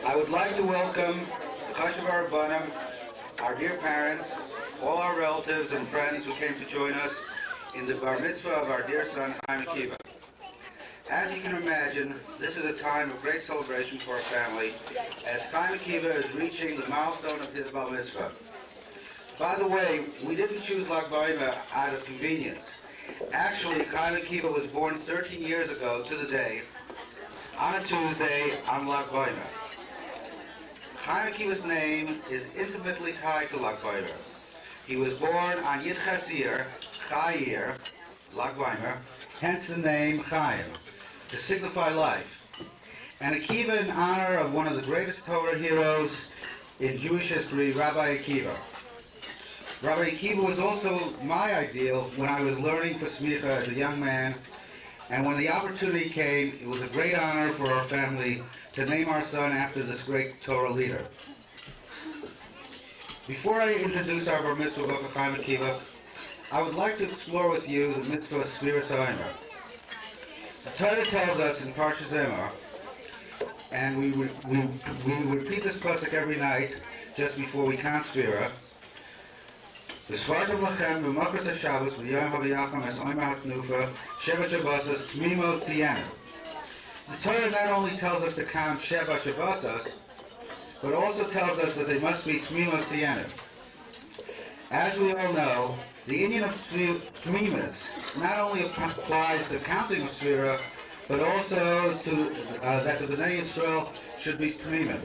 I would like to welcome Chashav Rabbanim, our dear parents, all our relatives and friends who came to join us in the bar mitzvah of our dear son, Akiva. As you can imagine, this is a time of great celebration for our family, as Akiva is reaching the milestone of his bar mitzvah. By the way, we didn't choose Lag BaOmer out of convenience. Actually, Akiva was born 13 years ago to the day, on a Tuesday, on Lag BaOmer. Akiva's name is intimately tied to Lag BaOmer. He was born on Yid Chasir, Chayir, Lag BaOmer, hence the name Chaim, to signify life. And Akiva in honor of one of the greatest Torah heroes in Jewish history, Rabbi Akiva. Rabbi Akiva was also my ideal when I was learning for smicha as a young man, and when the opportunity came, it was a great honor for our family to name our son after this great Torah leader. Before I introduce our bar mitzvah of Chaim Akiva, I would like to explore with you the mitzvah of Sfiras HaOmer. The Torah tells us in Parshas Emor, and we repeat this pasuk every night just before we count Sfira. V'svartem lachem b'makras haShabbos v'yom havayacham es omer hatnufa Sheva Shabbosas Tmimos Tiyenu. The Torah not only tells us to count Sheva Shabbosas, but also tells us that they must be Tmimos Tiyenu. As we all know, the Indian of Tmimus not only applies to counting of Sfira, but also to that the Bnei Yisrael should be Tmimim.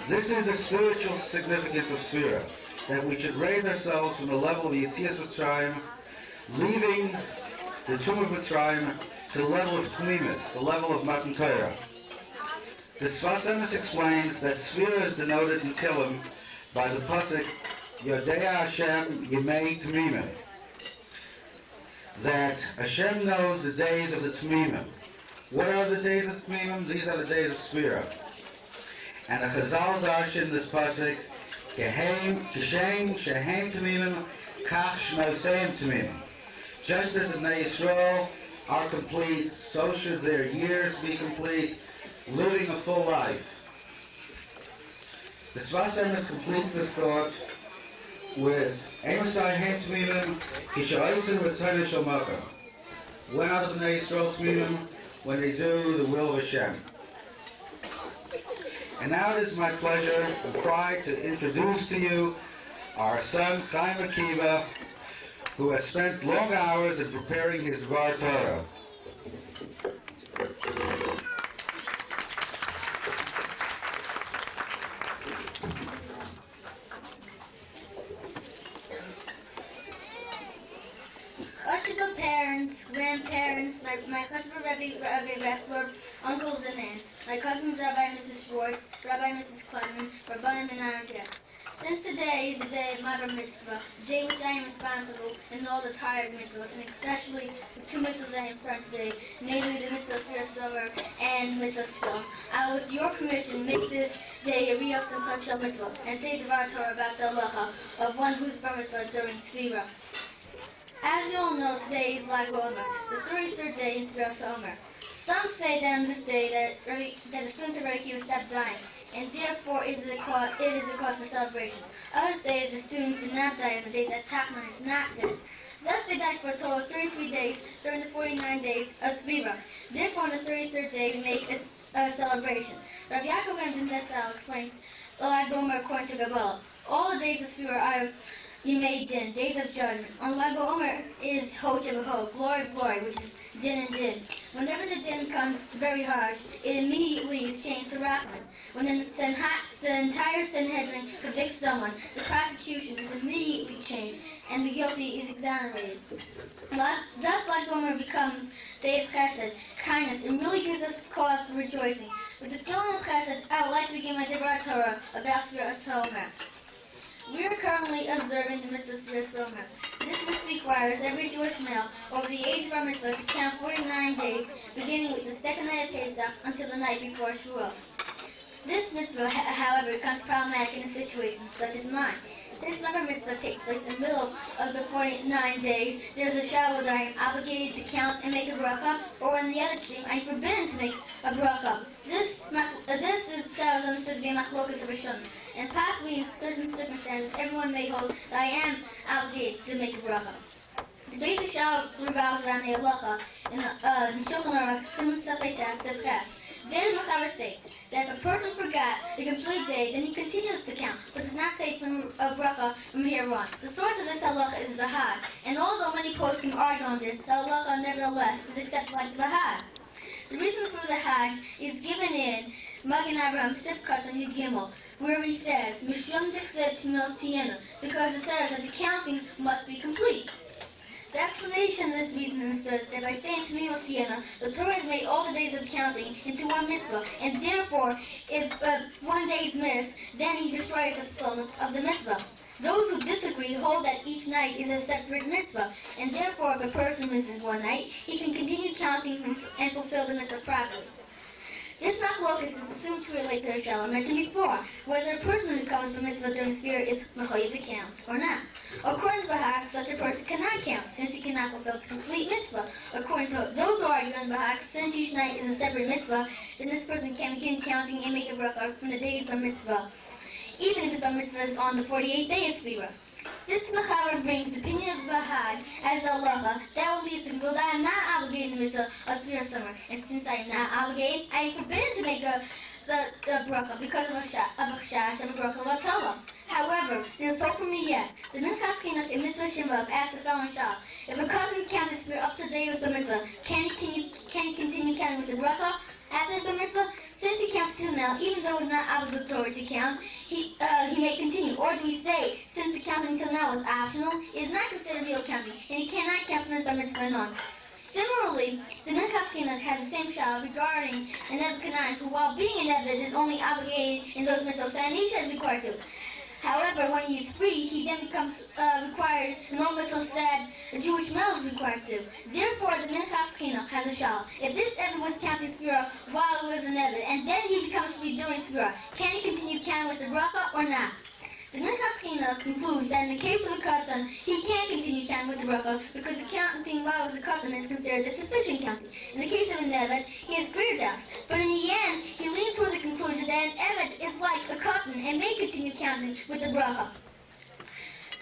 This is the spiritual significance of Sfira, that we should raise ourselves from the level of Yetzias Mitzrayim, leaving the tomb of Mitzrayim, to the level of Tmimus, the level of Matan Torah. The Sfas Emes explains that Sfira is denoted in Tehillim by the pasuk Yodea Hashem Yemei Tmimim, that Hashem knows the days of the Tmimim. What are the days of Tmimim? These are the days of Sfira. And the Chazal darshan this pasuk Kishem Shehem Tmimim Kach Shnoseim Tmimim. Just as the Bnei Yisrael are complete, so should their years be complete, living a full life. The Sfas Emes completes this thought with Emosai Hem Tmimim Kishaosim V'Tzayne Shalmacha. When are the Bnei Yisrael Tmimim? When they do the will of Hashem. And now it is my pleasure and pride to introduce to you our son Chaim Akiva, who has spent long hours in preparing his Dvar Torah. Chashiva parents, grandparents, my cousin Rabbi Ressler, uncles and aunts, my cousins Rabbi and Mrs. Schwartz, Rabbi and Mrs. Clement, Rabbanim and our guests. Since today is the day of my bar mitzvah, the day which I am responsible in all the tired mitzvahs, and especially the two mitzvahs I am front today, namely the mitzvah Sfiras HaOmer and mitzvah Sfil, I will, with your permission, make this day a real simchat shel mitzvah and say Dvar Torah about the halacha of one whose bar mitzvah during Sfira. As you all know, today is Lag BaOmer, the 33rd day in Sfiras HaOmer. Some say that on this day that the students of Rabbi Akiva stopped dying, and therefore it is a cause for celebration. Others say that the students did not die on the days that Tachman is not said. Thus they died for a total of 33 days during the 49 days of Sfira. Therefore on the 33rd day we make a celebration. Rabbi Yaakov ben Tetzel explains Lag BaOmer according to Kabbalah. All the days of Sfira are Yemei Din, days of judgment. On Lag BaOmer is Ho Chevaho, glory, glory, which is Din and Din. Whenever the Din becomes very harsh, it immediately is changed to Rachman. When the entire Sanhedrin convicts someone, the prosecution is immediately changed, and the guilty is exonerated. Thus, Lag BaOmer becomes Day of Chesed, kindness, and really gives us cause for rejoicing. With the feeling of Chesed, I would like to begin my Dvar Torah about Sfiras HaOmer. We are currently observing the mitzvah Sfiras HaOmer. This mitzvah requires every Jewish male over the age of our mitzvah to count 49 days, beginning with the second night of Pesach until the night before Shavuot. This mitzvah, however, becomes problematic in a situation such as mine. Since my bar mitzvah takes place in the middle of the 49 days, there's a shadow that I am obligated to count and make a bracha, or in the other extreme, I am forbidden to make a bracha. This is shadow understood to be a machlokas of Rishonim, and possibly in certain circumstances, everyone may hold that I am obligated to make a bracha. The basic shadow revolves around the halacha in Shulchan Aruch, Simon Safetah, Sefkas. There the Mechaber states that if a person forgot the complete day, then he continues to count, but does not say from a bracha from here on. The source of this halacha is Bahag, and although many poskim argue on this, the halacha nevertheless is accepted like the Bahag. The reason for the Hag is given in Magen Avraham Sifkat on Yud Gimel, where he says, Mishum Dixlet Mil Tiena, because it says that the counting must be complete. The explanation of this reason is that by staying to Mil Tiena, the Torah has made all the days of counting into one mitzvah, and therefore, if one day is missed, then he destroys the fulfillment of the mitzvah. Those who disagree hold that each night is a separate mitzvah, and therefore if a person misses one night, he can continue counting and fulfill the mitzvah properly. This machlokas is assumed to relate to the shalah mentioned before, whether a person who comes from mitzvah during spirit is mechayev to count or not. According to Bahag, such a person cannot count, since he cannot fulfill the complete mitzvah. According to those who argue on Bahag, since each night is a separate mitzvah, then this person can begin counting and make a bracha from the days of mitzvah, even if his bar mitzvah is on the 48th day of Sefirah. Since Mechaber brings the opinion of Bahag as the halacha, that will lead to conclude that I am not obligated to mitzvah of Sefirah summer, and since I am not obligated, I am forbidden to make the bracha because of a shas and a bracha of a Torah. However, there's hope for me yet. The Minchas Chinuch in Mitzvah Shemvav asked the following shah: if a cousin counts his Sefirah up to the day of the mitzvah, can he continue counting with the bracha after the mitzvah? Since he counts till now, even though it's not obligatory to count, he may continue. Or do we say, since the counting till now is optional, it is not considered real counting, and he cannot count from his bar mitzvah and on. Similarly, the Minchas Chinuch has the same shah regarding an Eved Canaan, who while being an Eved is only obligated in those mitzvahs that Anisha is required to. However, when he is free, he then becomes required in all mitzvahs that a Jewish male is required to. Therefore, the Minchas Chinuch has a shal. If this Eved was counting Sefirah while he was an Eved, and then he becomes free during Sefirah, can he continue counting with the bracha or not? The Minchas Chinuch concludes that in the case of a katan, he can continue counting with the bracha because the counting while he was a katan is considered a sufficient counting. In the case of an Eved, he has greater doubts. But in the end, he leans towards the conclusion that an Eved is like a katan and may continue counting with the bracha.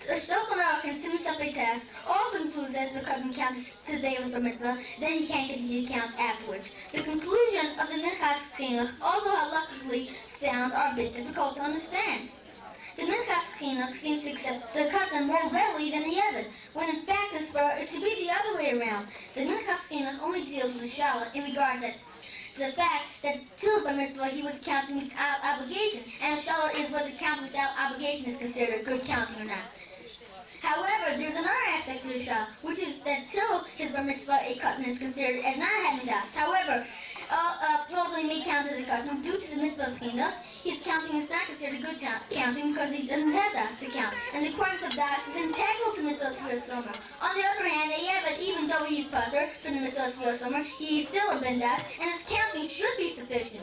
The Shulchan Aruch in Simon Safetah also concludes that if the katan counts to the day of his bar mitzvah, then he can't continue to count afterwards. The conclusion of the Minchas Chinuch, although halachically sound, are a bit difficult to understand. The Minchas Chinuch seems to accept the katan more readily than the Eved, when in fact it should be the other way around. The Minchas Chinuch only deals with the shalah in regard to the fact that till his bar mitzvah he was counting without obligation, and the shalah is whether counting without obligation is considered a good counting or not. However, there's another aspect to the shalah, which is that till his bar mitzvah a katan is considered as not having das. However, although he may count as a katan, due to the mitzvah of chinuch, his counting is not considered good counting because he doesn't have das to count, and the requirement of das is integral to mitzvah of Sefirah Somer. On the other hand, but even though he is patur for the mitzvah of Sefirah Somer, he is still a ben das, and his counting should be sufficient.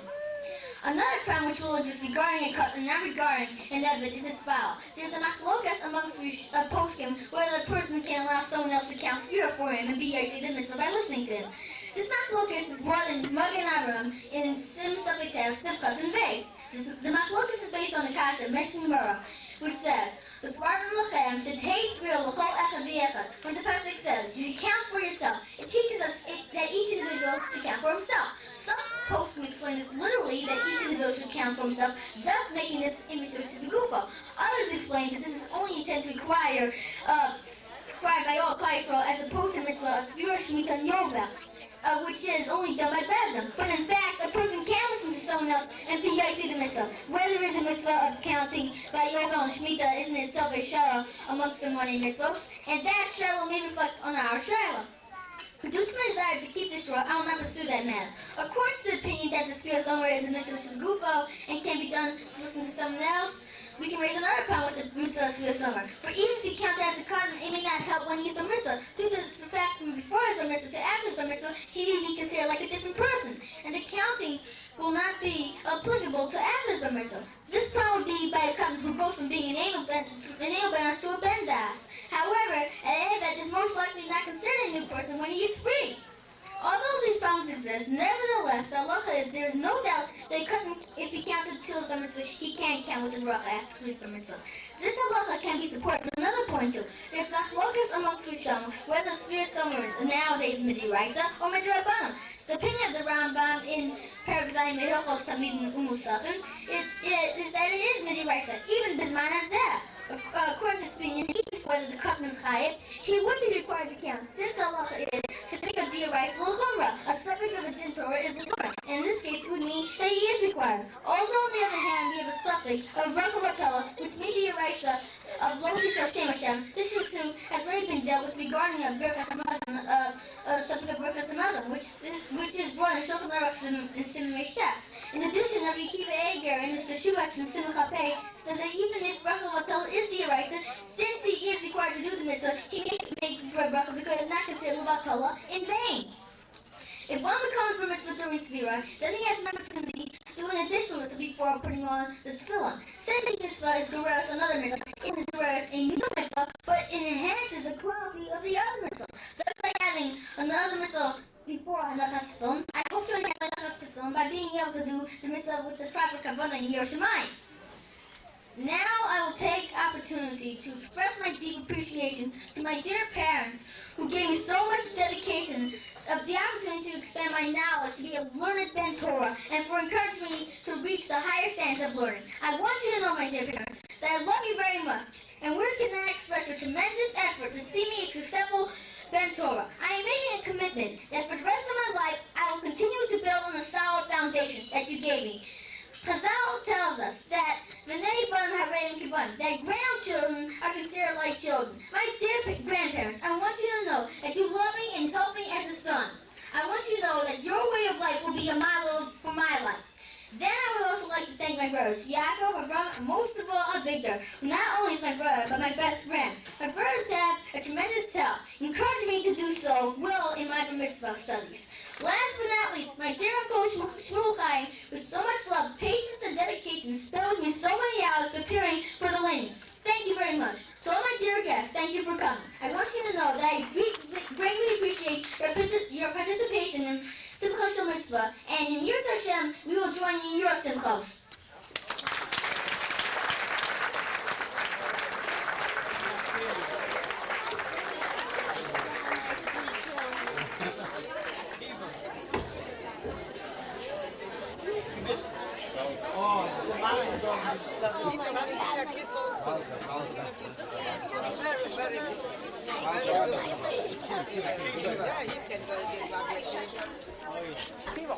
Another problem which will just regarding a katan, not regarding an Eved, is his foul. There's a machlokas amongst poskim whether the person can allow someone else to count Sefirah for him and be Yosei the mitzvah by listening to him. This machlokas is brought in Magen Avraham in Sim Safetah, Sifkat, and Beis. The machlokas is based on the kasha mentioned in Gemara, which says, when the pasuk says, you should count for yourself, it teaches us that each individual should count for himself. Some poskim explain this literally, that each individual should count for himself, thus making this image of Shibigufa. Others explain that this is only intended to required by all Klal Yisrael as opposed to mitzvah of Sefirah, Shemitah, and Yovel, which is only done by Bezdin. But in fact, a person can listen to someone else and be Yosei the mitzvah. Whether it's a mitzvah of counting by Yovel and Shemitah isn't itself a shalah amongst the morning mitzvahs, and that shalah may reflect on our shalah. Due to my desire to keep this short, I will not pursue that matter. According to the opinion that the Sefirah Somer is a mitzvah of Gufo and can be done to listen to someone else, we can raise another problem with the mitzvah of Sefirah Somer. For even if you count that as a katan, it may not help when he's bar mitzvah. Due to the fact from before his bar mitzvah to after his bar mitzvah, he may be considered like a different person, and the counting will not be applicable to after his person when he is free. Although these problems exist, nevertheless, the halacha is there is no doubt that he couldn't, if he counted till his bar mitzvah, he can count with his bracha after his bar mitzvah. This halacha can be supported with another point too. There's machlokas amongst Rishonim whether the sphere somewhere nowadays midraisa or midrabanan. The opinion of the Rambam in Perek Zayin Mehilchot Talmidim Umusafim is that it is midraisa, even bisman as that. According to his opinion, whether the cotton is chayiv, he would be required to count. This halacha is sefik of diarais l'chumra. A sefik of a din Torah is l'chumra. In this case, it would mean that he is required. Although, on the other hand, we have a sefik of bracha vatala, which may be diaraisa of lo yisrael shem Hashem. This issue has already been dealt with regarding a berkas hamazon, sefik of berkas hamazon, which is brought in Shulchan Aruch in Siman Reish. In addition, Rabbi Akiva Eger in his Teshuvah in Simon Chapei said that even if bracha vatala is diaraisa, since he is required to do the mitzvah, he may make bracha because it's not considered vatala in vain. If one becomes for mitzvah during Svirah, then he has an opportunity to do an additional mitzvah before putting on the tefillin. Since the mitzvah is geras another mitzvah, it is geras a new mitzvah, but it enhances the quality of the other mitzvah. Just by adding another mitzvah before halachas tefillin, I hope to enhance halachas tefillin by being able to do the mitzvah with the proper kavanah in Yiras Shamayim. Now I will take opportunity to express my deep appreciation to my dear parents who gave me so much dedication of the opportunity to expand my knowledge to be a learned Ben Torah and for encouraging me to reach the higher standards of learning. I want you to know, my dear parents, that I love you very much, and words cannot express your tremendous effort to see me a successful Ben Torah. I am making a commitment that for the rest of my life I will continue to build on the solid foundation that you gave me. Chazal tells us that that grandchildren are considered like children. My dear grandparents, I want you to know that you love me and help me as a son. I want you to know that your way of life will be a model for my life. Then I would also like to thank my brothers, Yaakov, Avram, and most of all, Victor, who not only is my brother, but my best friend. My brothers have a tremendous help, encouraging me to do so well in my mitzvah studies. Last but not least, my dear Uncle Shmuel Chaim, with so much love, patience, and dedication, spent with me so many hours preparing for the landing. Thank you very much. To all my dear guests, thank you for coming. I want you to know that I greatly appreciate your participation in Simchas Shel Mitzvah, and in Yiras Hashem, we will join you in your Simchos. Akiva.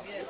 Yes.